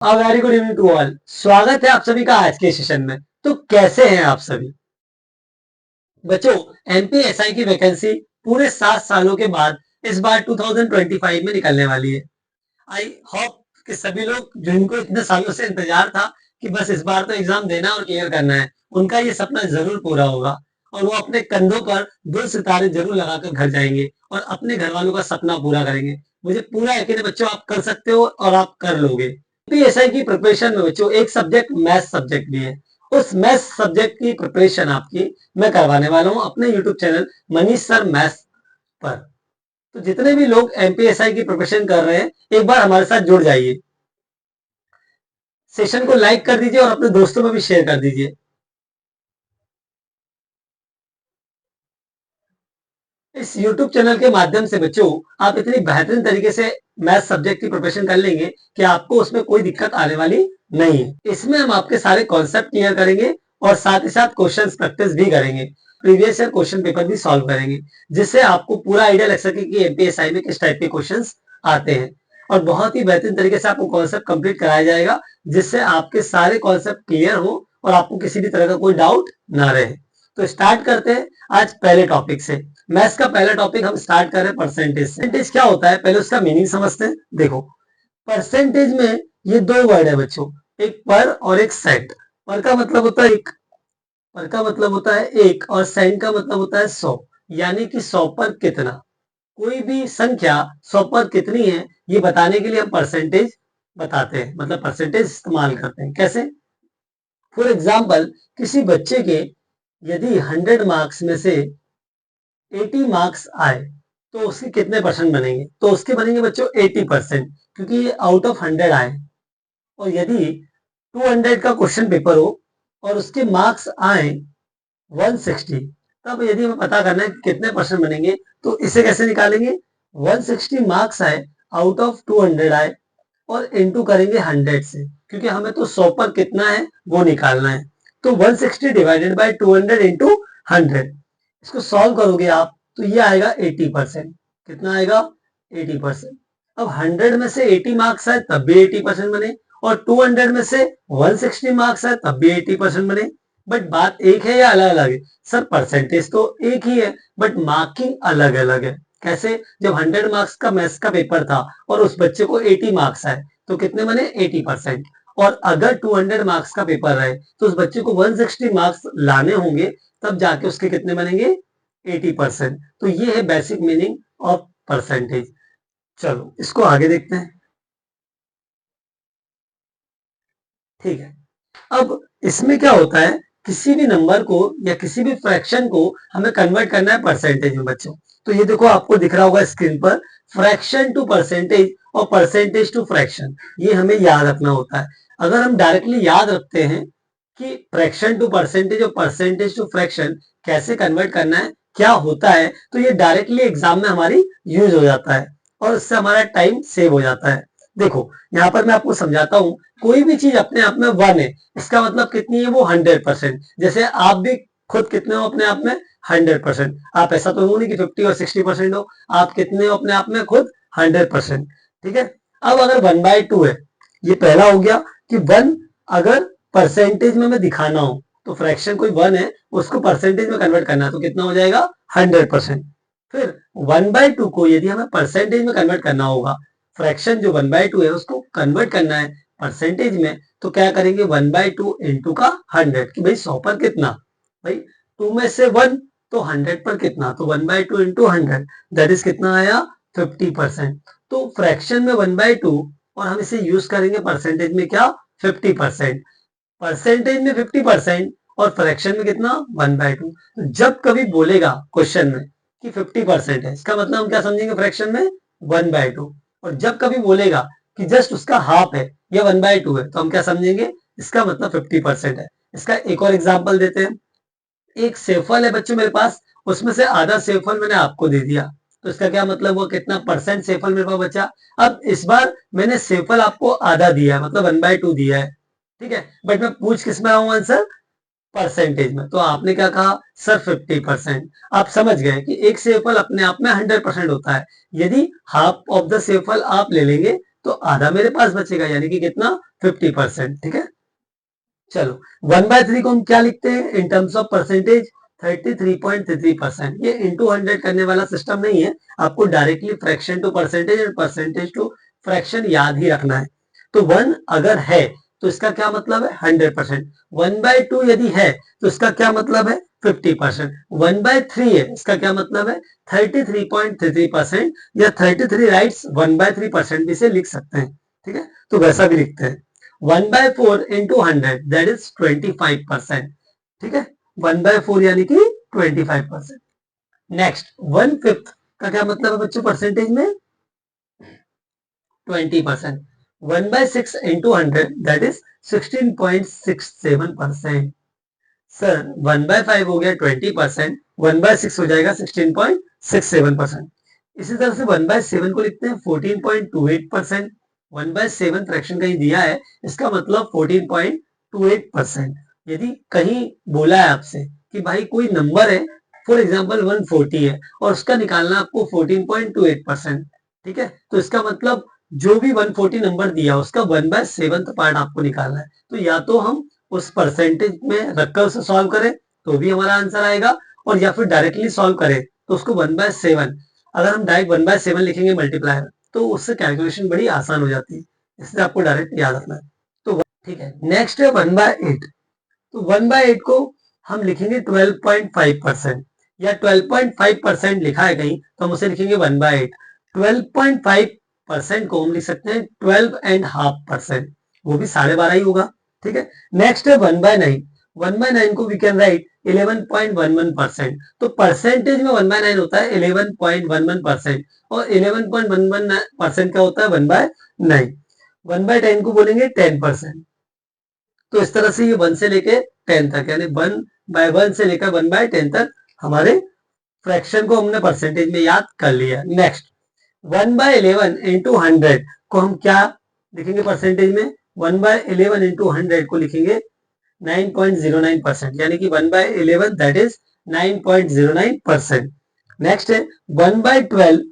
Very good evening to all. स्वागत है आप सभी का आज के सेशन में। तो कैसे हैं आप सभी बच्चों? एमपीएसआई की वैकेंसी पूरे 7 सालों के बाद इस बार 2025 में निकलने वाली है। आई होप कि सभी लोग जिनको इतने सालों से इंतजार था कि बस इस बार तो एग्जाम देना और क्लियर करना है, उनका ये सपना जरूर पूरा होगा और वो अपने कंधों पर दो सितारे जरूर लगाकर घर जाएंगे और अपने घर वालों का सपना पूरा करेंगे। मुझे पूरा यकीन है बच्चों, आप कर सकते हो और आप कर लोगे। पीएसआई की प्रिपरेशन में बच्चों एक सब्जेक्ट मैथ सब्जेक्ट भी है। उस मैथ सब्जेक्ट की प्रिपरेशन आपकी मैं करवाने वाला हूँ अपने YouTube channel Manish sir math पर। तो जितने भी लोग एमपीएसआई की प्रिपरेशन कर रहे हैं, एक बार हमारे साथ जुड़ जाइए। सेशन को लाइक कर दीजिए और अपने दोस्तों में भी शेयर कर दीजिए। इस YouTube चैनल के माध्यम से बच्चों आप इतनी बेहतरीन तरीके से मैथ सब्जेक्ट की प्रिपरेशन कर लेंगे कि आपको उसमें कोई दिक्कत आने वाली नहीं है। इसमें हम आपके सारे कॉन्सेप्ट क्लियर करेंगे और साथ ही साथ क्वेश्चन प्रैक्टिस भी करेंगे, प्रीवियस ईयर क्वेश्चन पेपर भी सॉल्व करेंगे, जिससे आपको पूरा आइडिया लग सके कि एमपीएसआई में किस टाइप के क्वेश्चन आते हैं। और बहुत ही बेहतरीन तरीके से आपको कॉन्सेप्ट कंप्लीट कराया जाएगा, जिससे आपके सारे कॉन्सेप्ट क्लियर हो और आपको किसी भी तरह का कोई डाउट ना रहे। तो स्टार्ट करते हैं आज पहले टॉपिक से। मैथ्स का पहला टॉपिक हम स्टार्ट कर रहे हैं परसेंटेज से। परसेंटेज क्या होता है पहले उसका मीनिंग समझते हैं। देखो, परसेंटेज में ये दो वर्ड है बच्चों, एक पर और एक सेंट। पर का मतलब होता है एक, पर का मतलब होता है एक और सेंट का मतलब होता है 100, यानी कि 100 पर कितना। कोई भी संख्या 100 पर कितनी है ये बताने के लिए हम परसेंटेज बताते हैं, मतलब परसेंटेज इस्तेमाल करते हैं। कैसे? फॉर एग्जाम्पल, किसी बच्चे के यदि 100 मार्क्स में से 80 मार्क्स आए तो उसके कितने परसेंट बनेंगे? तो उसके बनेंगे बच्चों 80%, क्योंकि ये आउट ऑफ 100 आए। और यदि 200 का क्वेश्चन पेपर हो और उसके मार्क्स आए 160, तब यदि हमें पता करना है कि कितने परसेंट बनेंगे तो इसे कैसे निकालेंगे? 160 मार्क्स आए आउट ऑफ 200 आए और इनटू करेंगे 100 से, क्योंकि हमें तो 100 पर कितना है वो निकालना है। तो 160 डिवाइडेड बाय 200 इंटू 100, इसको सॉल्व करोगे आप तो ये आएगा 80%। कितना आएगा? 80%। अब 100 में से 80 मार्क्स आए तब भी 80% बने और 200 में से 160 मार्क्स आए तब भी 80% बने। बट बात एक है या अलग अलग है? सर परसेंटेज तो एक ही है बट मार्किंग अलग अलग है। कैसे? जब 100 मार्क्स का मैथ्स का पेपर था और उस बच्चे को 80 मार्क्स आए तो कितने बने? 80%। और अगर 200 मार्क्स का पेपर रहे तो उस बच्चे को 160 मार्क्स लाने होंगे, तब जाके उसके कितने बनेंगे? 80%। तो ये है बेसिक मीनिंग ऑफ परसेंटेज। चलो इसको आगे देखते हैं। ठीक है, अब इसमें क्या होता है, किसी भी नंबर को या किसी भी फ्रैक्शन को हमें कन्वर्ट करना है परसेंटेज में बच्चों। तो ये देखो आपको दिख रहा होगा स्क्रीन पर, फ्रैक्शन टू परसेंटेज और परसेंटेज टू फ्रैक्शन, ये हमें याद रखना होता है। अगर हम डायरेक्टली याद रखते हैं कि फ्रैक्शन टू परसेंटेज और परसेंटेज टू फ्रैक्शन कैसे कन्वर्ट करना है, क्या होता है, तो ये डायरेक्टली एग्जाम में हमारी यूज हो जाता है और इससे हमारा टाइम सेव हो जाता है। देखो यहाँ पर मैं आपको समझाता हूँ, कोई भी चीज अपने आप में 1 है, इसका मतलब कितनी है वो? 100%। जैसे आप भी खुद कितने हो अपने आप में? 100%। आप ऐसा तो हो नहीं कि 50 और 60% हो, आप कितने हो अपने आप में खुद? 100%। ठीक है, अब अगर 1/2 है, ये पहला हो गया कि 1 अगर परसेंटेज में मैं दिखाना हो तो फ्रैक्शन कोई 1 है उसको परसेंटेज में कन्वर्ट करना है तो कितना हो जाएगा? 100%। फिर 1/2 को यदि हमें परसेंटेज में कन्वर्ट करना होगा, फ्रैक्शन जो 1/2 है उसको कन्वर्ट करना है परसेंटेज में, तो क्या करेंगे? 1/2 इंटू का 100, कि भाई 100 पर कितना, भाई 2 में से 1 तो 100 पर कितना, तो 1/2 इंटू 100, दैट इज कितना आया? 50%। तो फ्रैक्शन में 1/2 और हम इसे यूज करेंगे परसेंटेज में क्या? 50%। परसेंटेज में 50% और फ्रैक्शन में कितना? 1/2। जब कभी बोलेगा क्वेश्चन में कि 50% है, इसका मतलब हम क्या समझेंगे? फ्रैक्शन में 1/2। और जब कभी बोलेगा कि जस्ट उसका हाफ है या 1/2 है, तो हम क्या समझेंगे? इसका मतलब 50% है। इसका एक और एग्जाम्पल देते हैं। एक सेवफल है बच्चों मेरे पास, उसमें से आधा सेवफल मैंने आपको दे दिया, तो इसका क्या मतलब हुआ? कितना परसेंट सेवफल मेरे पास बचा? अब इस बार मैंने सेवफल आपको आधा दिया है, मतलब 1/2 दिया है। ठीक है, बट मैं पूछ किस में रहा हूं आंसर? परसेंटेज में। तो आपने क्या कहा? सर 50%। आप समझ गए कि एक सेवफल अपने आप में 100% होता है। यदि हाफ ऑफ द सेवफल आप ले लेंगे तो आधा मेरे पास बचेगा, यानी कि कितना 50%। ठीक है, चलो 1/3 को हम क्या लिखते हैं इन टर्म्स ऑफ परसेंटेज, 33.33%। ये इंटू 100 करने वाला सिस्टम नहीं है, आपको डायरेक्टली फ्रैक्शन टू परसेंटेज और परसेंटेज टू फ्रैक्शन याद ही रखना है। तो 1 अगर है तो इसका क्या मतलब है 100%, 1/2 यदि है तो इसका क्या मतलब है 50%, 1/3 है इसका क्या मतलब है 33.33%, या 33 राइट्स 1/3% भी से लिख सकते हैं। ठीक है, तो वैसा भी लिखते हैं। 1/4 into 100 that is 25%। ठीक है, 1/4 यानी कि 25%। नेक्स्ट 1/5 का क्या मतलब है बच्चों परसेंटेज में 20%। 1/6 into 100 that is 16.67%। सर 1/5 हो गया 20%, 1/6 हो जाएगा 16.67%। इसी तरह से 1/7 को लिखते हैं 14.28%। 1/7 फ्रैक्शन कहीं दिया है, इसका मतलब 14.28%। यदि कहीं बोला है आपसे कि भाई कोई नंबर है, फॉर एग्जाम्पल 140 है और उसका निकालना आपको 14.28%, ठीक है, तो इसका मतलब जो भी 140 नंबर दिया उसका 1/7 पार्ट आपको निकालना है। तो या तो हम उस परसेंटेज में रखकर उसे सॉल्व करें तो भी हमारा आंसर आएगा, और या फिर डायरेक्टली सॉल्व करें तो उसको 1/7, अगर हम डायरेक्ट 1/7 लिखेंगे मल्टीप्लायर तो उससे कैलकुलेशन बड़ी आसान हो जाती है, इसलिए आपको डायरेक्ट याद रखना है। तो ठीक है, नेक्स्ट है 1/8। तो 1/8 को हम लिखेंगे 12.5%, या 12.5% लिखा है कहीं तो हम उसे लिखेंगे 1/8। 12.5% को हम लिख सकते हैं 12.5%, वो भी 12.5 ही होगा। ठीक है, नेक्स्ट है 1/9। 1/9 को वी कैन राइट 11.11%। तो परसेंटेज में 1/9 होता है 11.11%, और 11.11% क्या होता है 1/9। 1/10 को बोलेंगे 10%। तो इस तरह से ये 1 से लेके 10 तक, यानी 1/1 से लेकर 1/10 तक हमारे फ्रैक्शन को हमने परसेंटेज में याद कर लिया। नेक्स्ट 1/11 इंटू 100 को हम क्या लिखेंगे परसेंटेज में, 1/11 इंटू 100 को लिखेंगे 9.09%, यानी कि 1/11 दैट इज 9.09%। नेक्स्ट है 1/12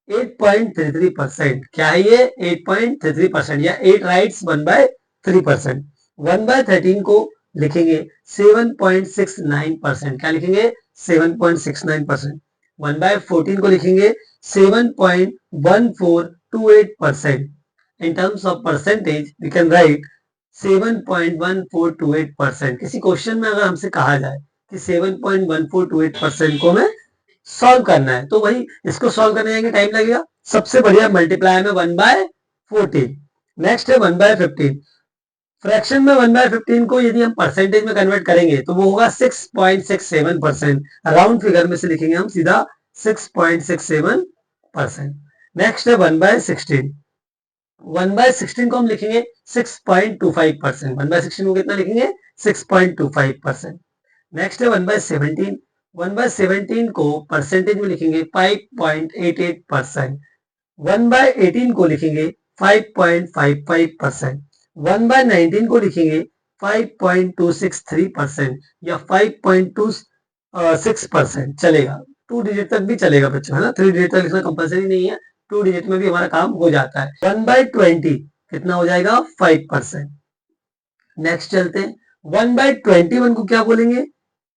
8.33%। क्या है ये 8.33%, या 8 राइट्स 1/3%। 1/13 को लिखेंगे 7.69%। क्या लिखेंगे 7.69%। 1/14 को लिखेंगे 7.1428%। In terms of percentage, we can write 7.1428%। किसी क्वेश्चन में अगर हमसे कहा जाए कि 7.1428% को हमें सॉल्व करना है तो वही इसको सॉल्व करने में टाइम लगेगा। सबसे बढ़िया मल्टीप्लाई में 1/14। नेक्स्ट है 1/15। फ्रैक्शन में 1/15 को यदि हम परसेंटेज में कन्वर्ट करेंगे तो वो होगा 6.67%। राउंड फिगर में से लिखेंगे हम सीधा 6.67%। नेक्स्ट है 1/16। 1/16 को हम लिखेंगे 6.25%। 1/16 को कितना लिखेंगे 6.25%। नेक्स्ट है 1/17। 1/17 को परसेंटेज में लिखेंगे 5.88%। 1/18 को लिखेंगे 5.55%। 1/19 को लिखेंगे 5.263%, या 5.26% चलेगा। 2 डिजिट तक भी चलेगा बच्चों, है ना, 3 डिजिट तक लिखना कंपलसरी नहीं है, 2 डिजिट में भी हमारा काम हो जाता है। 1/20 कितना हो जाएगा 5%। नेक्स्ट चलते हैं 1/21 को क्या बोलेंगे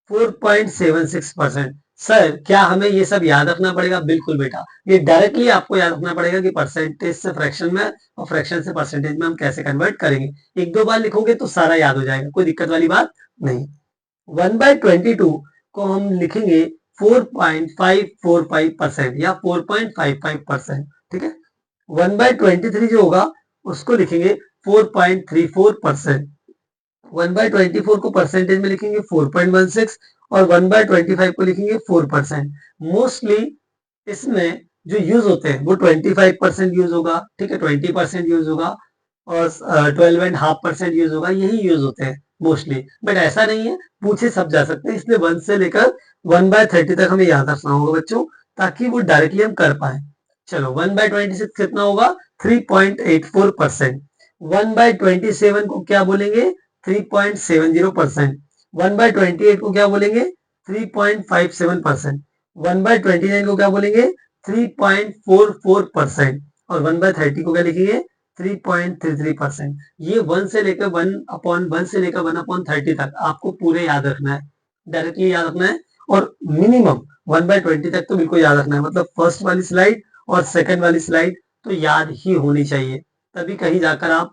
4.76%। सर क्या हमें ये सब याद रखना पड़ेगा? बिल्कुल बेटा, ये डायरेक्टली आपको याद रखना पड़ेगा कि परसेंटेज से फ्रैक्शन में और फ्रैक्शन से परसेंटेज में हम कैसे कन्वर्ट करेंगे। एक दो बार लिखोगे तो सारा याद हो जाएगा, कोई दिक्कत वाली बात नहीं। 1/22 को हम लिखेंगे 4.545% या 4.55%। ठीक है, 1/23 जो होगा उसको लिखेंगे 4.34%। 1/24 को परसेंटेज में लिखेंगे 4.16, और 1/25 को लिखेंगे 4%। मोस्टली इसमें जो यूज होते हैं वो 25% यूज होगा, ठीक है, 20% यूज होगा, और 12.5% यूज होगा, यही यूज होते हैं मोस्टली। बट ऐसा नहीं है, पूछे सब जा सकते हैं, इसलिए 1 से लेकर 1/30 तक हमें याद रखना होगा बच्चों, ताकि वो डायरेक्टली हम कर पाए। चलो 1/26 कितना होगा 3.84%। 1/27 को क्या बोलेंगे 3.70%। 1/28 को क्या बोलेंगे 3.57%। 1/29 को क्या बोलेंगे 3.44%, और 1/30 को क्या लिखेंगे 3.33%। ये 1 से लेकर 1/1 से लेकर 1/30 तक आपको पूरे याद रखना है, डायरेक्टली याद रखना है। और मिनिमम 1/20 तक तो बिल्कुल याद रखना है, मतलब फर्स्ट वाली स्लाइड और सेकंड वाली स्लाइड तो याद ही होनी चाहिए, तभी कहीं जाकर आप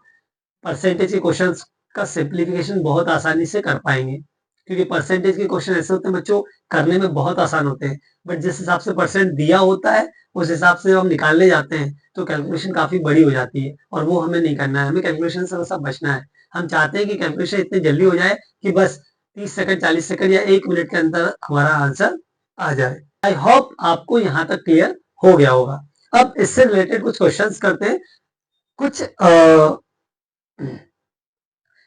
परसेंटेज के क्वेश्चंस का सिंप्लीफिकेशन बहुत आसानी से कर पाएंगे। क्योंकि परसेंटेज के क्वेश्चन ऐसे होते हैं बच्चों, करने में बहुत आसान होते हैं, बट जिस हिसाब से परसेंट दिया होता है उस हिसाब से जब हम निकालने जाते हैं तो कैलकुलेशन काफी बड़ी हो जाती है, और वो हमें नहीं करना है। हमें कैलकुलेशन से हमेशा बचना है। हम चाहते हैं कि कैलकुलेशन इतनी जल्दी हो जाए कि बस 30 सेकंड 40 सेकंड या 1 मिनट के अंदर हमारा आंसर आ जाए। आई होप आपको यहाँ तक क्लियर हो गया होगा। अब इससे रिलेटेड कुछ क्वेश्चंस करते हैं। कुछ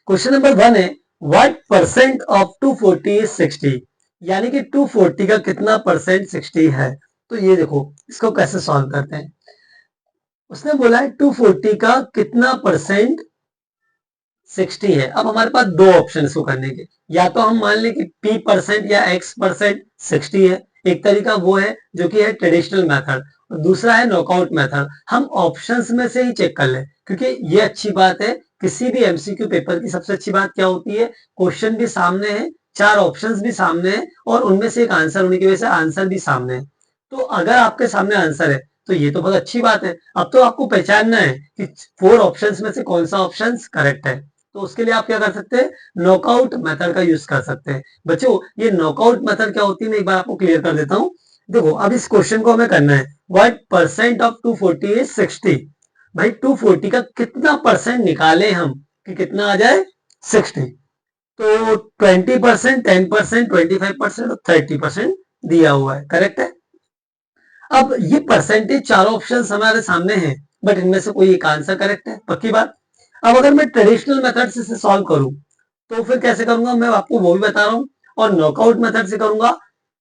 क्वेश्चन नंबर 1 है, व्हाट परसेंट ऑफ 240 इज 60? यानी कि 240 का कितना परसेंट 60 है। तो ये देखो इसको कैसे सॉल्व करते हैं। उसने बोला है 240 का कितना परसेंट 60 है। अब हमारे पास दो ऑप्शन इसको करने के, या तो हम मान लें कि p परसेंट या x परसेंट 60 है। एक तरीका वो है जो कि है ट्रेडिशनल मेथड, और दूसरा है नॉकआउट मेथड। हम ऑप्शंस में से ही चेक कर लें, क्योंकि ये अच्छी बात है किसी भी एमसीक्यू पेपर की। सबसे अच्छी बात क्या होती है, क्वेश्चन भी सामने है, 4 ऑप्शंस भी सामने है, और उनमें से एक आंसर होने की वजह से आंसर भी सामने है। तो अगर आपके सामने आंसर है तो ये तो बहुत अच्छी बात है। अब तो आपको पहचानना है कि 4 ऑप्शंस में से कौन सा ऑप्शन करेक्ट है। तो उसके लिए आप क्या कर सकते हैं, नॉकआउट मेथड का यूज कर सकते हैं। बच्चों ये नॉकआउट मेथड क्या होती है, मैं एक बार आपको क्लियर कर देता हूं। देखो अब इस क्वेश्चन को हमें करना है, व्हाट परसेंट ऑफ 240 इज 60। भाई 240 का कितना परसेंट निकाले हम कि कितना आ जाए 60। तो 20%, 10%, 25% और 30% दिया हुआ है, करेक्ट है। अब ये परसेंटेज चारों ऑप्शन हमारे सामने हैं, बट इनमें से कोई एक आंसर करेक्ट है, पक्की बात। अब अगर मैं ट्रेडिशनल मेथड से इसे सॉल्व करूं तो फिर कैसे करूंगा, मैं आपको वो भी बता रहा हूं। और नॉकआउट मेथड से करूंगा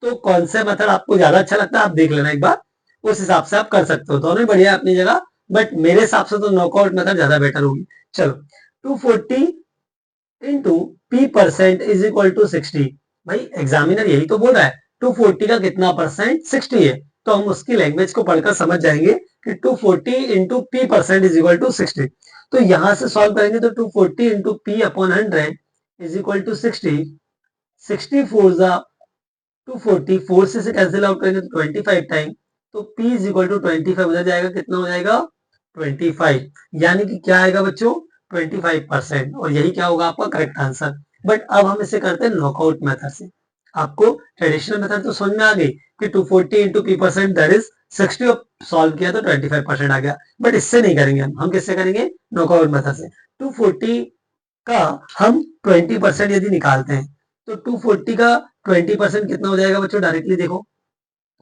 तो कौन सा मेथड आपको ज्यादा अच्छा लगता है आप देख लेना एक बार, उस हिसाब से आप कर सकते हो। दोनों बढ़िया अपनी जगह, बट मेरे हिसाब से तो नॉकआउट मेथड ज्यादा बेटर होगी। चलो 240 into P percent is equal to 60। भाई एग्जामिनर यही तो बोल रहा है 240 का कितना परसेंट 60 है, तो हम उसकी लैंग्वेज को पढ़कर समझ जाएंगे कि 240 into P percent is equal to 60। तो यहां से सॉल्व करेंगे तो 240 into P upon 100 is equal to 60। 60 four जा 240, 4 से कैंसिल आउट करेंगे तो 25 टाइम, तो p इज इक्वल टू 25 उधर जाएगा, कितना हो जाएगा 25। यानी कि क्या आएगा बच्चों 25%, और यही क्या होगा आपका करेक्ट आंसर। बट अब हम इसे करते हैं नॉकआउट मेथड से। आपको ट्रेडिशनल मेथड तो समझ में आ गई कि 240 into P percent that is 60, solve किया तो 25% आ गया। बट इससे नहीं करेंगे, हम किससे करेंगे, नॉकआउट मेथड से। 240 का हम 20% यदि निकालते हैं तो 240 का 20% कितना हो जाएगा बच्चों, डायरेक्टली देखो।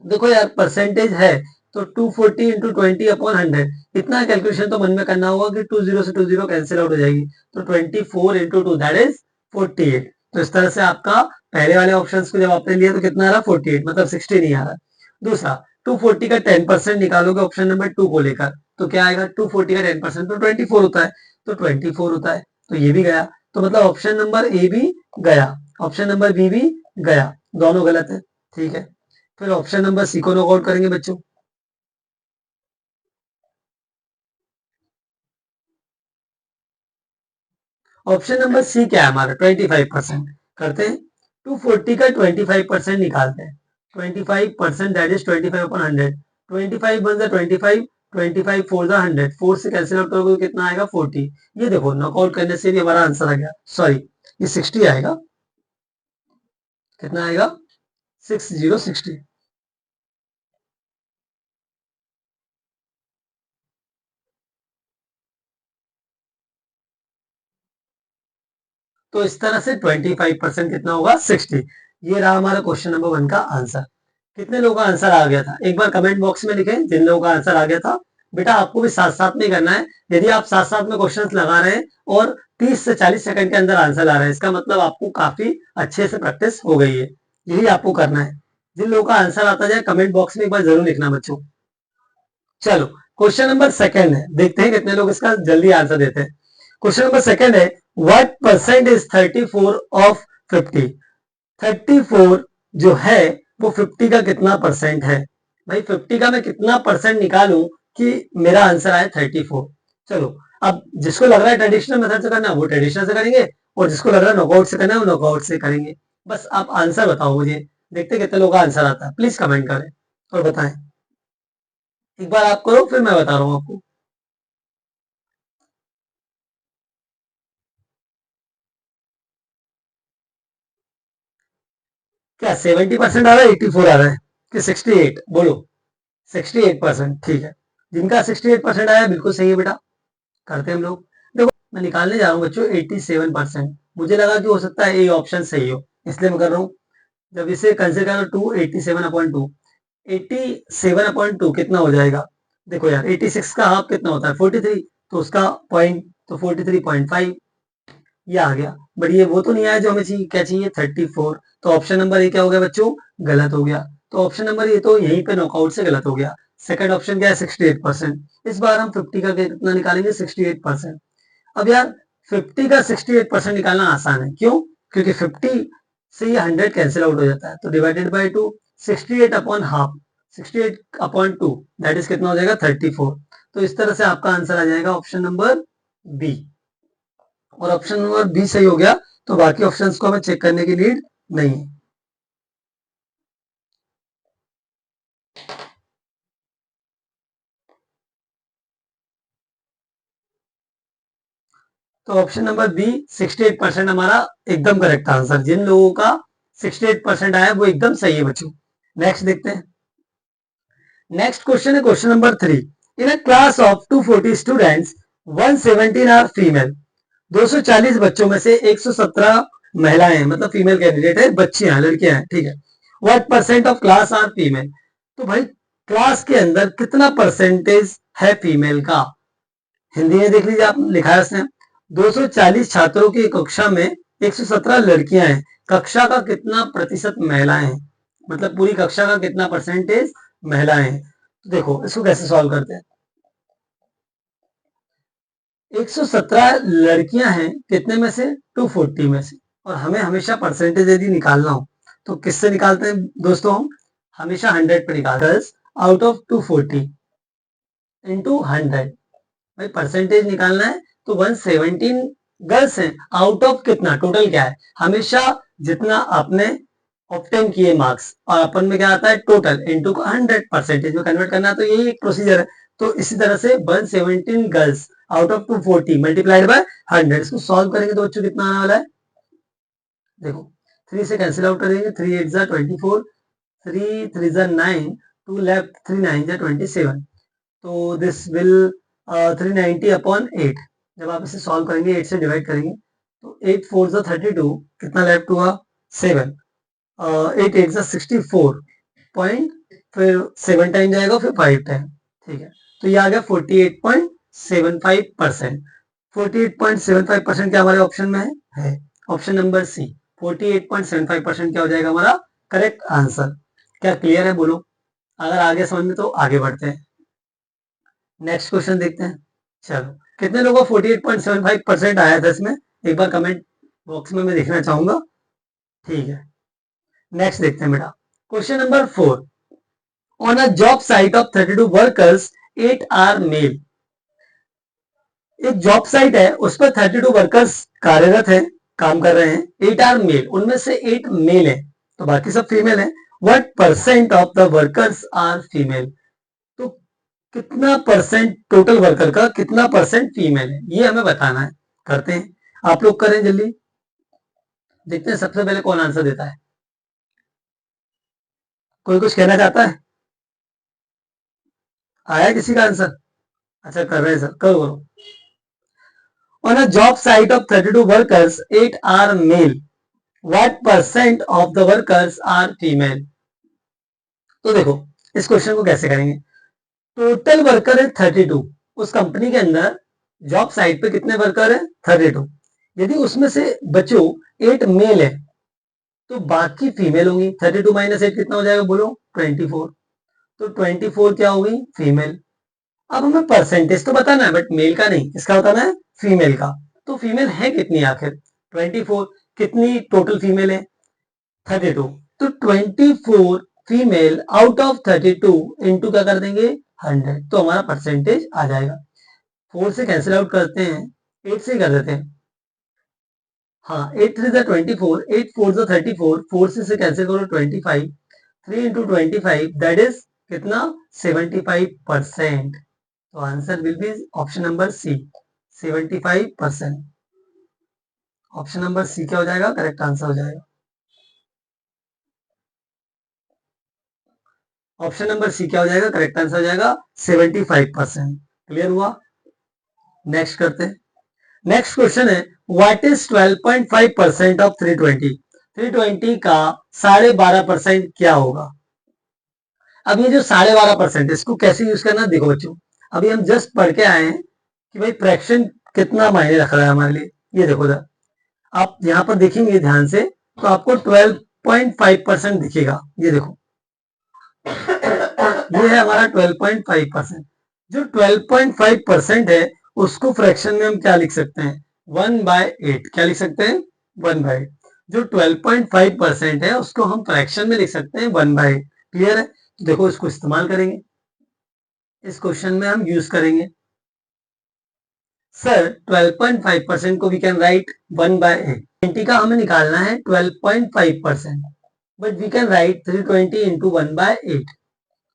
देखो यार परसेंटेज है तो 240 इंटू 20 अपॉन 100, इतना कैलकुलेशन तो मन में करना होगा कि 20 से 20 कैंसिल आउट हो जाएगी, तो 24 इंटू 2 दैट इज 48। तो इस तरह से आपका पहले वाले ऑप्शंस को जब आपने लिया तो कितना आ रहा 48, मतलब 60 नहीं आ रहा। दूसरा 240 का 10% निकालोगे ऑप्शन नंबर 2 को लेकर तो क्या आएगा, 240 का 10% तो 24 होता है, तो 24 होता है, तो ये भी गया। तो मतलब ऑप्शन नंबर ए भी गया, ऑप्शन नंबर बी भी गया, दोनों गलत है, ठीक है। फिर ऑप्शन नंबर सी को नॉकआउट करेंगे बच्चों। ऑप्शन नंबर सी क्या है हमारा 25%, करते हैं 240 का 25% निकालते हैं। 25% दैट इज 25 अपॉन 100, 25 बन 25, 25 फोर 100, 4 से कैंसिल आउट करोगे तो कितना आएगा 40। ये देखो नॉकआउट करने से भी हमारा आंसर आ गया, सॉरी ये 60 आएगा, कितना आएगा 60। तो इस तरह से 25% कितना होगा 60। ये रहा हमारा क्वेश्चन नंबर 1 का आंसर। कितने लोगों का आंसर आ गया था एक बार कमेंट बॉक्स में लिखें, जिन लोगों का आंसर आ गया था। बेटा आपको भी साथ साथ में करना है, यदि आप साथ साथ में क्वेश्चंस लगा रहे हैं और 30 से 40 सेकंड के अंदर आंसर आ रहे हैं, इसका मतलब आपको काफी अच्छे से प्रैक्टिस हो गई है। यही आपको करना है। जिन लोगों का आंसर आता जाए कमेंट बॉक्स में एक बार जरूर लिखना बच्चों। चलो क्वेश्चन नंबर सेकंड है, देखते हैं कितने लोग इसका जल्दी आंसर देते हैं। क्वेश्चन नंबर सेकंड है, व्हाट परसेंट इज 34 ऑफ 50? 34 जो है वो 50 का कितना परसेंट है। भाई 50 का मैं कितना परसेंट निकालूं कि मेरा आंसर आए 34। चलो अब जिसको लग रहा है ट्रेडिशनल मेथड से करना है वो ट्रेडिशनल से करेंगे, और जिसको लग रहा है नॉकआउट से करना है वो नॉकआउट से करेंगे। बस आप आंसर बताओ मुझे, देखते कितने लोगों का आंसर आता है, प्लीज कमेंट करें और बताएं। एक बार आप करो फिर मैं बता रहा हूँ आपको। क्या 70% आ रहा है, 84 आ रहा है कि 68? बोलो। 68%, ठीक है। जिनका 68% आया बिल्कुल सही है बेटा, करते हैं हम लोग। देखो मैं निकालने जा रहा हूँ बच्चों 87%। मुझे लगा कि हो सकता है ए ऑप्शन सही हो, इसलिए मैं कर रहा हूँ। जब इसे कंसिडर करो 2, 87/2, 87/2 कितना हो जाएगा? देखो यार 86 का हाफ कितना होता है? 43, तो उसका पॉइंट तो 43.5, ये आ गया। बट ये वो तो नहीं आया जो हमें चाहिए, क्या चाहिए? 34। तो ऑप्शन नंबर ये क्या हो गया बच्चों? गलत हो गया। तो ऑप्शन नंबर ये तो यहीं पे नॉकआउट से गलत हो गया। सेकंड ऑप्शन क्या है? 68%। इस बार हम 50 का कितना निकालेंगे? 68%। अब यार 50 का 68% निकालना आसान है, क्यों? क्योंकि 50 से ये 100 कैंसिल आउट हो जाता है, तो divided by 2, 68 upon half, 68 upon 2 that is कितना हो जाएगा? 34। तो इस तरह से आपका आंसर आ जाएगा ऑप्शन नंबर बी। और ऑप्शन नंबर बी सही हो गया, तो बाकी ऑप्शंस को हमें चेक करने की नीड नहीं है। तो ऑप्शन नंबर बी 68% हमारा एकदम करेक्ट आंसर। जिन लोगों का 68% आया वो एकदम सही है बच्चों। नेक्स्ट देखते हैं। नेक्स्ट क्वेश्चन है question number 3। In a class of 240 students, 117 are female. 240 बच्चों में से 117 महिलाएं, मतलब फीमेल कैंडिडेट है, बच्चियां हैं, लड़कियां हैं, ठीक है। What percent of class are female? तो भाई क्लास के अंदर कितना परसेंटेज है फीमेल का? हिंदी में देख लीजिए, आप लिखा है उसने 240 छात्रों की कक्षा में 117 लड़कियां हैं, कक्षा का कितना प्रतिशत महिलाएं हैं? मतलब पूरी कक्षा का कितना परसेंटेज महिलाएं हैं? तो देखो इसको कैसे सॉल्व करते हैं। 117 लड़कियां हैं कितने में से? 240 में से। और हमें हमेशा परसेंटेज यदि निकालना हो तो किससे निकालते हैं दोस्तों? हम हमेशा 100 पे निकालते हैं। आउट ऑफ 240 इंटू 100, भाई परसेंटेज निकालना है तो 117 गर्ल्स हैं, आउट ऑफ कितना? टोटल क्या है? हमेशा जितना आपने ऑप्टेन किए मार्क्स, और अपन में क्या आता है? टोटल इंटू 100, परसेंटेज में कन्वर्ट करना है, तो यही एक प्रोसीजर है। तो इसी तरह से 117 girls out of 240 multiplied by 100, इसको सॉल्व करेंगे तो बच्चों कितना आने वाला है? देखो 3 से कैंसिल आउट करेंगे, 3 8 जा 24, 3 3 जा 9, 2 लेफ्ट, 3 9 जा 27। तो दिस विल 390 अपॉन 8। जब आप इसे सॉल्व करेंगे 8 से डिवाइड करेंगे तो 8 4 जा 32, कितना लेफ्ट हुआ? 7। 8 8 जा 64 पॉइंट, फिर 7 टाइम जाएगा, फिर 5 टाइम, ठीक है। तो ये आ गया 48.75%। 48.75% क्या हमारे ऑप्शन में है? ऑप्शन नंबर सी 48.75% क्या हो जाएगा हमारा करेक्ट आंसर। क्या क्लियर है? बोलो अगर आगे समझ में तो आगे बढ़ते हैं। नेक्स्ट क्वेश्चन देखते हैं। चलो कितने लोगों को 48.75% आया था इसमें? एक बार कमेंट बॉक्स में मैं देखना चाहूंगा। ठीक है, नेक्स्ट देखते हैं बेटा। Question number 4। On a job site of 32 workers, 8 are male. एक जॉब साइट है, उस पर 32 वर्कर्स कार्यरत है, काम कर रहे हैं। 8 आर मेल, उनमें से 8 मेल है, तो बाकी सब फीमेल है। What percent of the workers are female? तो कितना परसेंट टोटल वर्कर का कितना परसेंट फीमेल है, ये हमें बताना है। करते हैं, आप लोग करें जल्दी, देखते हैं सबसे पहले कौन आंसर देता है। कोई कुछ कहना चाहता है? आया किसी का आंसर? अच्छा कर रहे हैं सर, करो करो। On a job site of 32 workers, 8 are male, what percent of the workers are female? तो देखो इस क्वेश्चन को कैसे करेंगे। टोटल वर्कर है 32, उस कंपनी के अंदर जॉब साइट पे कितने वर्कर है? 32। यदि उसमें से बच्चों 8 मेल है तो बाकी फीमेल होंगी। 32 माइनस 8 कितना हो जाएगा? बोलो 24। तो 24 क्या होगी? फीमेल। अब हमें परसेंटेज तो बताना है, बट मेल का नहीं, किसका बताना है? फीमेल का। तो फीमेल है कितनी आखिर? 24। कितनी टोटल फीमेल है? 32। तो 24 फीमेल आउट ऑफ 32 इंटू क्या कर देंगे? 100, तो हमारा परसेंटेज आ जाएगा। 4 से कैंसिल आउट करते हैं, 8 से ही कर देते हैं। हाँ, 8 3 जा 24, 8 4 जा 34, 4 से कैंसिल करो 25, 3 इंटू 25 दैट इज कितना 75%। तो answer will be option number C 75%। Option number C क्या हो जाएगा, करेक्ट आंसर हो जाएगा। ऑप्शन नंबर सी क्या हो जाएगा, करेक्ट आंसर हो जाएगा 75%। क्लियर हुआ। नेक्स्ट करते हैं। नेक्स्ट क्वेश्चन है व्हाट इज 12.5% ऑफ 320। 320 का 12.5% क्या होगा। अब ये जो 12.5% इसको कैसे यूज करना देखो बच्चों, अभी हम जस्ट पढ़ के आए हैं कि भाई फ्रैक्शन कितना मायने रख रहा है हमारे लिए। ये देखो दा, आप यहाँ पर देखेंगे ध्यान से तो आपको 12.5% दिखेगा। ये देखो ये है हमारा 12.5%। जो 12.5% है उसको फ्रैक्शन में हम क्या लिख सकते हैं, 1/8। क्या लिख सकते हैं, 1/8। जो 12.5% है उसको हम फ्रैक्शन में लिख सकते हैं 1/8। क्लियर है। देखो इसको इस्तेमाल करेंगे, इस क्वेश्चन में हम यूज करेंगे। सर 12.5% को वी कैन राइट 1/8। 20 का हमें निकालना है 12.5%, but we can write 320 into 1/8।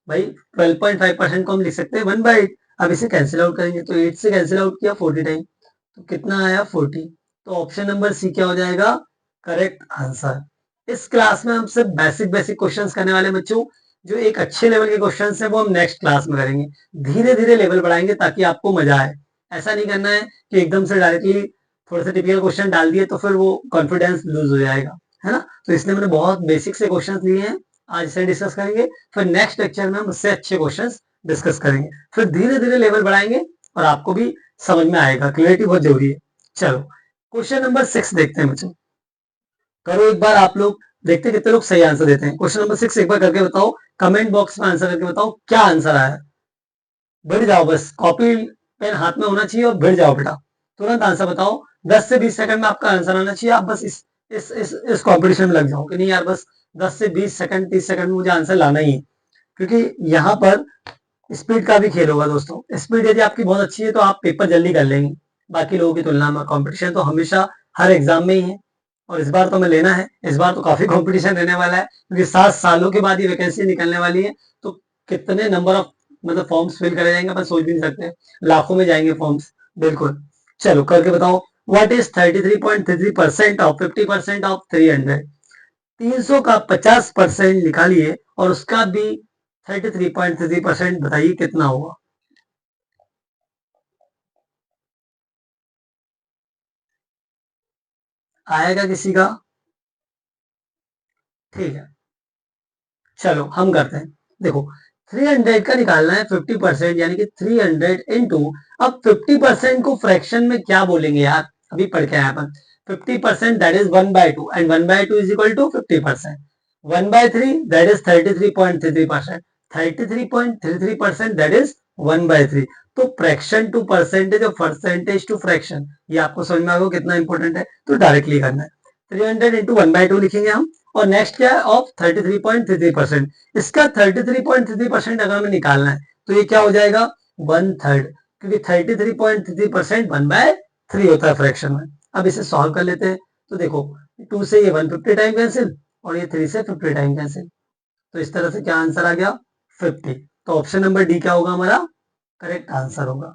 भाई 12.5% को हम लिख सकते हैं 1/8। अब इसे कैंसिल आउट करेंगे तो 8 से कैंसिल आउट किया 40 टाइम, तो कितना आया 40। तो ऑप्शन नंबर सी क्या हो जाएगा, करेक्ट आंसर। इस क्लास में हम सिर्फ बेसिक बेसिक क्वेश्चंस करने वाले बच्चों, जो एक अच्छे लेवल के क्वेश्चंस हैं वो हम नेक्स्ट क्लास में करेंगे। धीरे धीरे लेवल बढ़ाएंगे ताकि आपको मजा आए। ऐसा नहीं करना है कि एकदम से डायरेक्टली थोड़े से टिपिकल क्वेश्चन डाल दिए तो फिर वो कॉन्फिडेंस लूज हो जाएगा, है ना। तो इसलिए मैंने बहुत बेसिक से क्वेश्चन लिए हैं, आज इसे डिस्कस करेंगे। फिर नेक्स्ट लेक्चर में हम उससे अच्छे क्वेश्चन डिस्कस करेंगे। फिर धीरे धीरे लेवल बढ़ाएंगे और आपको भी समझ में आएगा। क्लियरिटी बहुत जरूरी है। चलो क्वेश्चन नंबर 6 देखते हैं बच्चों। करो एक बार आप लोग, देखते हैं कितने लोग सही आंसर देते हैं। क्वेश्चन नंबर 6 एक बार करके बताओ, कमेंट बॉक्स में आंसर करके बताओ क्या आंसर आया। भिड़ जाओ, बस कॉपी पेन हाथ में होना चाहिए और भिड़ जाओ बेटा, तुरंत आंसर बताओ। 10 से 20 सेकंड में आपका आंसर आना चाहिए। आप बस इस कंपटीशन में लग जाओ कि नहीं यार, बस 10 से 20 सेकंड 30 सेकंड में मुझे आंसर लाना ही है। क्योंकि यहाँ पर स्पीड का भी खेल होगा दोस्तों। स्पीड यदि आपकी बहुत अच्छी है तो आप पेपर जल्दी कर लेंगे बाकी लोगों की तुलना में। कंपटीशन तो हमेशा हर एग्जाम में ही है, और इस बार तो हमें लेना है। इस बार तो काफी कंपटीशन रहने वाला है क्योंकि 7 सालों के बाद ये वैकेंसी निकलने वाली है। तो कितने नंबर ऑफ मतलब फॉर्म्स फिल करे जाएंगे अपन सोच भी नहीं सकते। लाखों में जाएंगे फॉर्म्स, बिल्कुल। चलो करके बताओ, व्हाट इज 33.33% ऑफ 50% ऑफ 300। 300 का 50% निकालिए और उसका भी 33.33% बताइए कितना होगा। आएगा किसी का, ठीक है। चलो हम करते हैं। देखो 300 का निकालना है 50%, यानी कि 300 इंटू, अब 50% को फ्रैक्शन में क्या बोलेंगे यार, अभी पढ़ के आया अपन। 50% that is 1/2 and 1/2 is equal to 50%। 1/3 that is 33.33%। 33.33% that is 1/3। तो फ्रैक्शन टू परसेंटेज और परसेंटेज टू फ्रैक्शन, ये आपको समझ में आ गया कितना इंपॉर्टेंट है। तो डायरेक्टली करना है, 300 इंटू 1/2 लिखेंगे हम। और नेक्स्ट क्या है, ऑफ 33.33%। इसका 33.33% अगर हमें निकालना है तो ये क्या हो जाएगा, 1/3। क्योंकि 33.33% 1/3 होता है फ्रैक्शन में। अब इसे सॉल्व कर लेते हैं। तो देखो 2 से ये 150 टाइम कैंसिल और ये 3 से 50 टाइम कैंसिल। तो इस तरह से क्या आंसर आ गया, 50। तो ऑप्शन नंबर डी क्या होगा हमारा, करेक्ट आंसर होगा।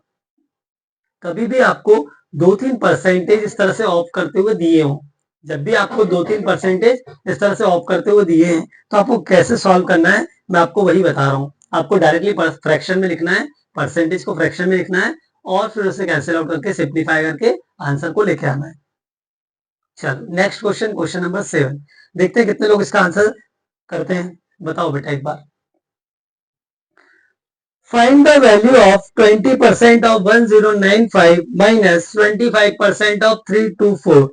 कभी भी आपको 2-3 परसेंटेज इस तरह से ऑफ करते हुए दिए हो, जब भी आपको 2-3 परसेंटेज इस तरह से ऑफ करते हुए दिए हैं तो आपको कैसे सॉल्व करना है मैं आपको वही बता रहा हूं। आपको डायरेक्टली फ्रैक्शन में लिखना है, परसेंटेज को फ्रैक्शन में लिखना है और फिर उसे कैंसिल आउट करके सिंप्लीफाई करके आंसर को लेके आना है। चलो नेक्स्ट क्वेश्चन, क्वेश्चन नंबर 7 देखते हैं कितने लोग इसका आंसर करते हैं। बताओ बेटा एक बार। Find the value of 20% of 1095 minus 25% of 324।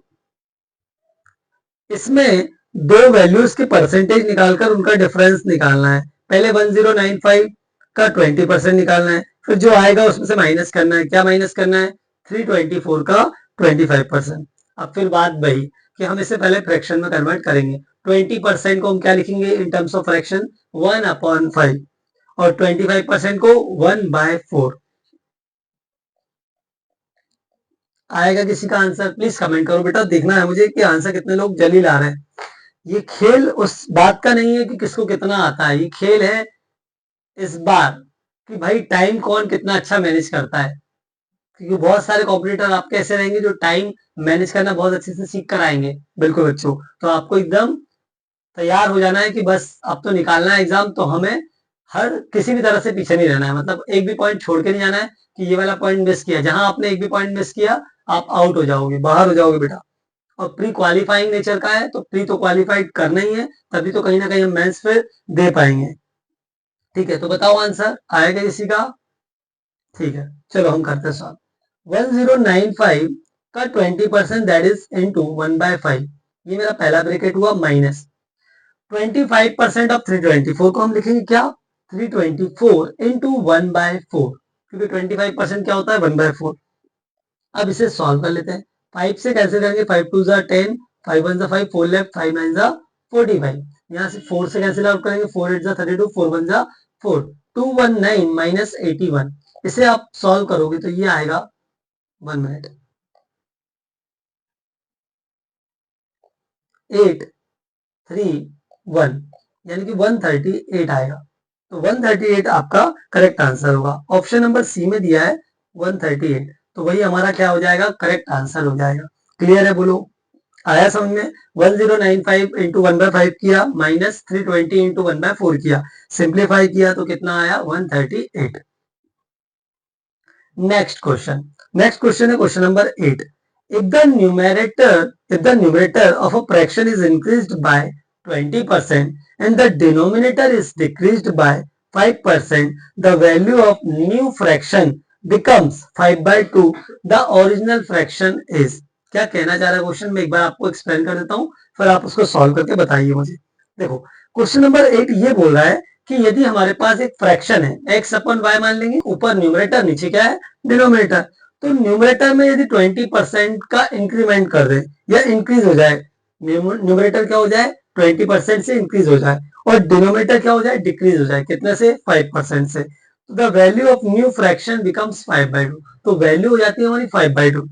इसमें दो वैल्यूज के परसेंटेज निकालकर उनका डिफरेंस निकालना है। पहले 1095 का 20% निकालना है, फिर जो आएगा उसमें से माइनस करना है। क्या माइनस करना है, 324 का 25%। अब फिर बात वही कि हम इसे पहले फ्रैक्शन में कन्वर्ट करेंगे। 20% को हम क्या लिखेंगे इन टर्म्स ऑफ फ्रैक्शन, 1/5 और 25% को 1/4। आएगा किसी का आंसर? प्लीज कमेंट करो बेटा, देखना है मुझे कि आंसर कितने लोग जल्दी ला रहे हैं। ये खेल उस बात का नहीं है कि किसको कितना आता है, ये खेल है इस बार कि भाई टाइम कौन कितना अच्छा मैनेज करता है। क्योंकि बहुत सारे कॉम्पिटिटर आपके ऐसे रहेंगे जो टाइम मैनेज करना बहुत अच्छे से सीख कर आएंगे। बिल्कुल बच्चों, तो आपको एकदम तैयार हो जाना है कि बस अब तो निकालना है एग्जाम, तो हमें हर किसी भी तरह से पीछे नहीं रहना है, मतलब एक भी पॉइंट छोड़ के नहीं जाना है कि ये वाला पॉइंट मिस किया। जहां आपने एक भी पॉइंट मिस किया आप आउट हो जाओगे, बाहर हो जाओगे बेटा। और प्री क्वालिफाइंग नेचर का है तो प्री तो क्वालिफाइड करना ही है, तभी तो कहीं ना कहीं हम मेंस फिर दे पाएंगे। ठीक है, तो बताओ आंसर आएगा किसी का? ठीक है, चलो हम करते हैं सॉल्व। 1095 का 20% दैट इज इंटू 1/5, ये मेरा पहला ब्रेकेट हुआ, माइनस 25% ऑफ 324 को हम लिखेंगे क्या? 324 इंटू 1/4, क्योंकि 25% क्या होता है? 1/4। अब इसे सॉल्व कर लेते हैं। 5 से कैंसिल करेंगे, 5 टू जा 10, 5 वन जा 5, 4 लेफ्ट, 5 नाइन जा 45। यहाँ से 4 से कैंसिल आउट करेंगे, 4 8 जा 32, 4 वन जा 4, 219 माइनस 81। इसे आप सॉल्व करोगे तो ये आएगा, 1 मिनट, 8 3 1, यानी कि 138 आएगा। तो 138 आपका करेक्ट आंसर होगा। ऑप्शन नंबर सी में दिया है 138, तो वही हमारा क्या हो जाएगा? करेक्ट आंसर हो जाएगा। क्लियर है? बोलो, आया समझ में? 1095 इंटू 1/5 किया, माइनस 320 इंटू 1/4 किया, सिंप्लीफाई किया तो कितना आया? 138। नेक्स्ट क्वेश्चन है question number 8। if the numerator of a fraction is increased by 20% and the denominator is decreased by 5%, the value of new fraction becomes 5/2, the original fraction is। क्या कहना चाह रहा है क्वेश्चन में? एक बार आपको एक्सप्लेन कर देता हूं, फिर आप उसको सॉल्व करके बताइए मुझे। देखो, क्वेश्चन नंबर 8 ये बोल रहा है कि यदि हमारे पास एक फ्रैक्शन है x अपन y मान लेंगे, ऊपर न्यूमरेटर नीचे क्या है? डिनोमिनेटर। तो न्यूमरेटर में यदि 20% का इंक्रीमेंट कर दे या इंक्रीज हो जाए, न्यूमरेटर क्या हो जाए? 20% से इंक्रीज हो जाए, और डिनोमिनेटर क्या हो जाए? डिक्रीज हो जाए। कितने से? 5% से। तो the value of new fraction becomes 5/2, तो वैल्यू हो जाती है हमारी 5/2।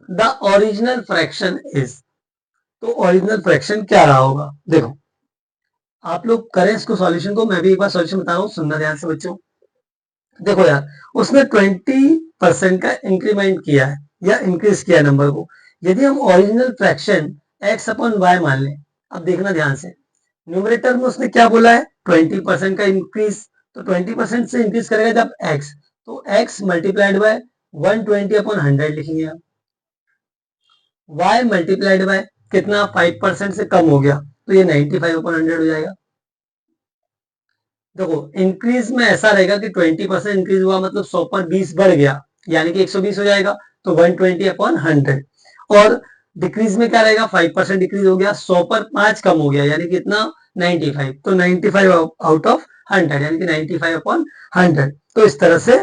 द ओरिजिनल फ्रैक्शन इज, तो ओरिजिनल फ्रैक्शन क्या रहा होगा? देखो, आप लोग करें इसको सॉल्यूशन को, मैं भी एक बार सॉल्यूशन बता रहा हूँ, सुनना ध्यान से बच्चों। देखो यार, उसने 20% का इंक्रीमेंट किया है या इंक्रीज किया नंबर को। यदि हम ओरिजिनल फ्रैक्शन x अपन y मान लें, अब देखना ध्यान से, न्यूमरेटर में उसने क्या बोला है? 20% का इंक्रीज। तो 20% से इंक्रीज करेगा जब x, तो x मल्टीप्लाइड बाय 120 अपन 100 लिखेंगे आप। y मल्टीप्लाइड बाय कितना? 5% से कम हो गया, तो ये 95 अपन 100 हो जाएगा। देखो, इंक्रीज में ऐसा रहेगा कि 20% इंक्रीज हुआ मतलब 100 पर 20 बढ़ गया, यानी कि 120 हो जाएगा, तो 120 अपॉन 100। और डिक्रीज में क्या रहेगा? 5% डिक्रीज हो गया, 100 पर 5 कम हो गया, यानी कि इतना 95, तो 95 आउट ऑफ 100, यानी कि 95 अपॉन 100। तो इस तरह से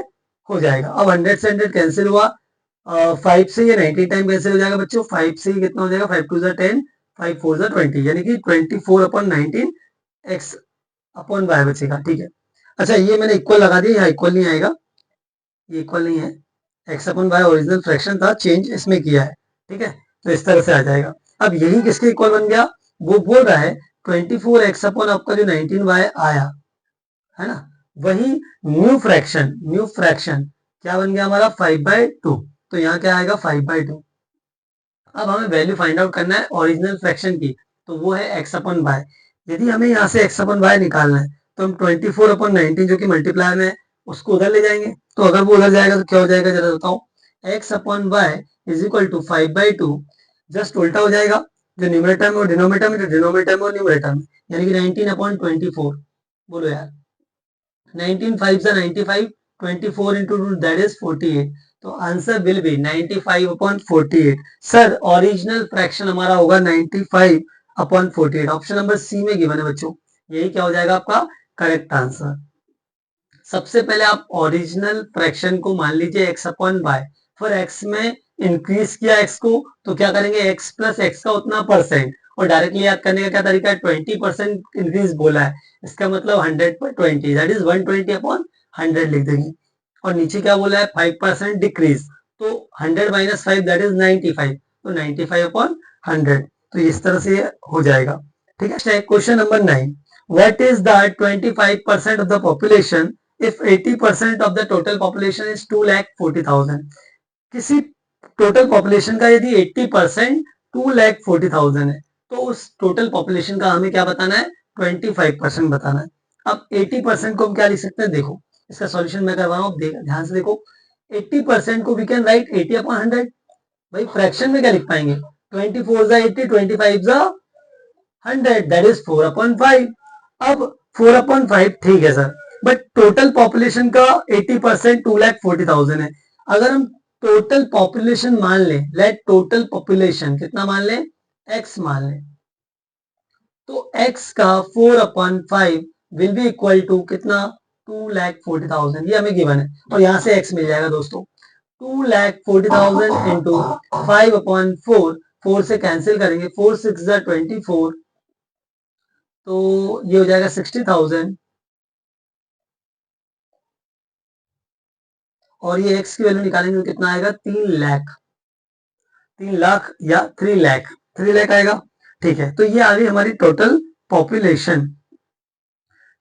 हो जाएगा। अब 100 से 100 कैंसिल हुआ, 5 से ये 90 टाइम कैंसिल हो जाएगा बच्चों। 5 से कितना हो जाएगा? 5 टू 10, 5 4 20, यानी कि 24 अपॉन 19 एक्स अपॉन वाई बचेगा। ठीक है, अच्छा ये मैंने इक्वल लगा दिया, यहाँ इक्वल नहीं आएगा, ये इक्वल नहीं है। X upon Y original fraction था, चेंज इसमें किया है। ठीक है, तो इस तरह से आ जाएगा। अब यही किसके इक्वल बन गया? वो बोल रहा है 24x अपॉन आपका जो 19y आया है ना, वही न्यू फ्रैक्शन क्या बन गया हमारा? 5/2। तो यहाँ क्या आएगा? 5/2। अब हमें वैल्यू फाइंड आउट करना है ओरिजिनल फ्रैक्शन की, तो वो है x अपन वाई। यदि हमें यहाँ से x अपन वाई निकालना है, तो हम 24 अपन 19 जो कि मल्टीप्लाई में है, उसको उधर ले जाएंगे। तो अगर वो उधर जाएगा तो क्या हो जाएगा जरा बताओ? x upon Y is equal to 5/2, just उल्टा हो जाएगा। जो न्यूमरेटर में वो डिनोमिनेटर में, जो डिनोमिनेटर में वो न्यूमरेटर में, यानी कि 19 अपॉन 24। बोलो यार, 19 5 जा 95, 24 into 2 that is 48, तो answer will B 95 upon 48। Sir original fraction हमारा होगा 95 अपॉन 48, ऑप्शन नंबर सी में गिवन है बच्चों। यही क्या हो जाएगा आपका करेक्ट आंसर। सबसे पहले आप ओरिजिनल फ्रैक्शन को मान लीजिए x अपॉन वाई, फिर x में इंक्रीज किया x को, तो क्या करेंगे? x प्लस x का उतना परसेंट, और डायरेक्टली याद करने का क्या तरीका है? 20% इंक्रीज बोला है, इसका मतलब 100 पर 20 दैट इज 120 अपॉन 100 लिख देंगे। और नीचे क्या बोला है? 5% डिक्रीज, तो 100 माइनस 5 दैट इज 95, तो 95 अपॉन 100, तो इस तरह से हो जाएगा। ठीक है, question number 9, what is the 25% of the population if 80% of the total population is 2,40,000। किसी टोटल पॉपुलेशन का यदि 80% 2,40,000 है, तो उस टोटल पॉपुलेशन का हमें क्या बताना है, 25% बताना है। अब 80% को हम क्या लिख सकते हैं, देखो इसका सॉल्यूशन मैं करवा रहा हूं, ध्यान से देखो। 80% को वी कैन राइट 80 अपॉन 100। भाई फ्रैक्शन में क्या लिख पाएंगे, 24 जा 80, 25 जा 100, दैट इज 4 अपॉन 5। अब 4 अपॉन 5 ठीक है सर, बट टोटल पॉपुलेशन का 80% 2,40,000 है। अगर हम टोटल पॉपुलेशन मान लें, लेट टोटल पॉपुलेशन कितना मान लें, x मान लें, तो x का 4 upon 5 will be equal to कितना, 2,40,000, ये हमें गिवन है, और यहां से x मिल जाएगा दोस्तों, 2,40,000 इंटू 5 अपॉन 4, 4 से कैंसिल करेंगे, 4 6 जा 24, तो ये हो जाएगा 60,000, और ये x की वैल्यू निकालेंगे तो कितना आएगा, 3 लाख, 3 लाख या 3 लाख, 3 लाख आएगा। ठीक है, तो ये आ गई हमारी टोटल पॉपुलेशन।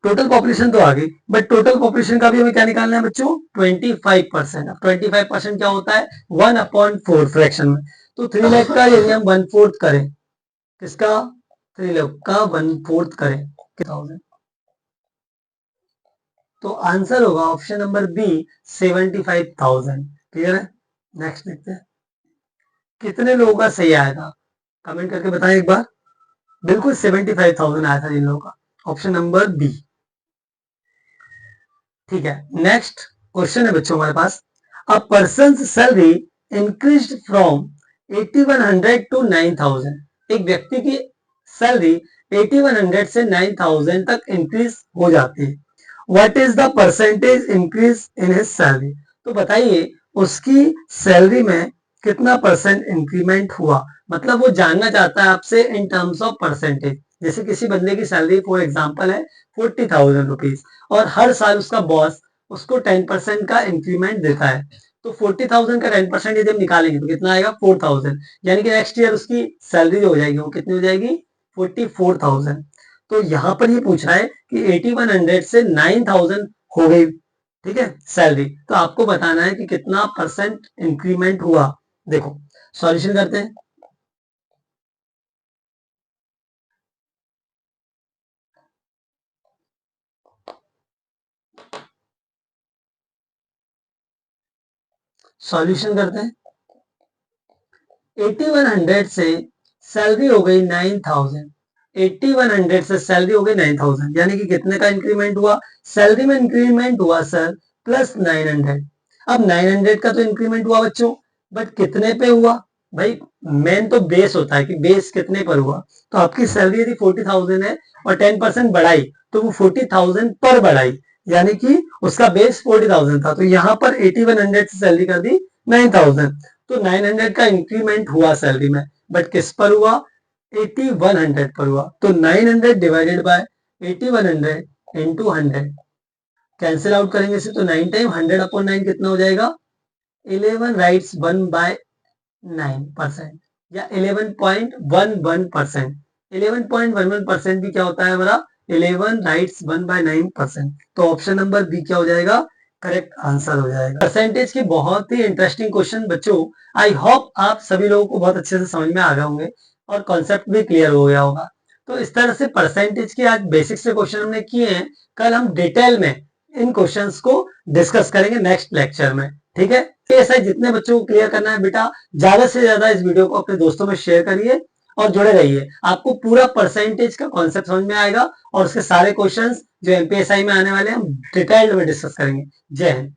टोटल पॉपुलेशन तो आ गई, बट टोटल पॉपुलेशन का भी हमें क्या निकालना है बच्चों, 25%। अब 25% क्या होता है, 1 अपॉन 4 फ्रैक्शन में, तो 3 लाख का यदि हम 1/4 करें, किसका, 3 लाख का 1/4 करें, 1000, तो आंसर होगा ऑप्शन नंबर बी, 75,000। क्लियर है, नेक्स्ट देखते हैं कितने लोगों का सही आएगा, कमेंट करके बताएं एक बार। बिल्कुल 75,000 आया था जिन लोगों का, ऑप्शन नंबर बी। ठीक है, नेक्स्ट क्वेश्चन है बच्चों हमारे पास, a person salary increase from 8,100 to 9,000। एक व्यक्ति की सैलरी 8,100 से 9,000 तक इंक्रीज हो जाती है। What is the percentage increase in his salary. तो बताइए उसकी सैलरी में कितना परसेंट इंक्रीमेंट हुआ, मतलब वो जानना चाहता है आपसे इन टर्म्स ऑफ परसेंटेज। जैसे किसी बंदे की सैलरी फॉर एग्जांपल है 40,000 रुपीज, और हर साल उसका बॉस उसको 10% का इंक्रीमेंट देता है, तो 40,000 का 10% यदि हम निकालेंगे तो कितना आएगा, 4,000, यानी कि नेक्स्ट ईयर उसकी सैलरी जो हो जाएगी वो कितनी हो जाएगी, 44,000। तो यहाँ पर ये पूछ रहा है कि 8,100 से 9,000 हो गई, ठीक है सैलरी, तो आपको बताना है कि कितना परसेंट इंक्रीमेंट हुआ। देखो सॉल्यूशन करते हैं, सॉल्यूशन करते हैं। 8,100 से सैलरी हो गई 9,000, 8,100 से सैलरी हो गई 9,000, यानी कि कितने का इंक्रीमेंट हुआ, सैलरी में इंक्रीमेंट हुआ सर प्लस 900। अब 900 का तो इंक्रीमेंट हुआ बच्चों, बट कितने पे हुआ, भाई मेन तो बेस होता है कि बेस कितने पर हुआ। तो आपकी सैलरी यदि 40,000 है और 10% बढ़ाई, तो वो 40,000 पर बढ़ाई, यानी कि उसका बेस 40,000 था, तो यहाँ पर 8,100 से सैलरी कर दी 9,000, तो 900 का इंक्रीमेंट हुआ सैलरी में, बट किस पर हुआ, 8,100 पर हुआ। तो 900 divided by 8,100 into 100, cancel out करेंगे इसे, तो 9 टाइम 100 अपॉन 9 कितना हो जाएगा, 11 राइट्स 1/9% या 11.11%। 11.11% भी क्या होता है हमारा, 11 राइट्स 1/9%। तो ऑप्शन नंबर बी क्या हो जाएगा, करेक्ट आंसर हो जाएगा। परसेंटेज की बहुत ही इंटरेस्टिंग क्वेश्चन बच्चों, आई होप आप सभी लोगों को बहुत अच्छे से समझ में आ गए होंगे और कॉन्सेप्ट भी क्लियर हो गया होगा। तो इस तरह से परसेंटेज के आज बेसिक से क्वेश्चन हमने किए हैं, कल हम डिटेल में इन क्वेश्चंस को डिस्कस करेंगे नेक्स्ट लेक्चर में। ठीक है, ऐसा जितने बच्चों को क्लियर करना है बेटा, ज्यादा से ज्यादा इस वीडियो को अपने दोस्तों में शेयर करिए और जुड़े रहिए, आपको पूरा परसेंटेज का कॉन्सेप्ट समझ में आएगा और उसके सारे क्वेश्चंस जो एमपीएसआई में आने वाले हैं हम डिटेल्ड में डिस्कस करेंगे। जय हिंद।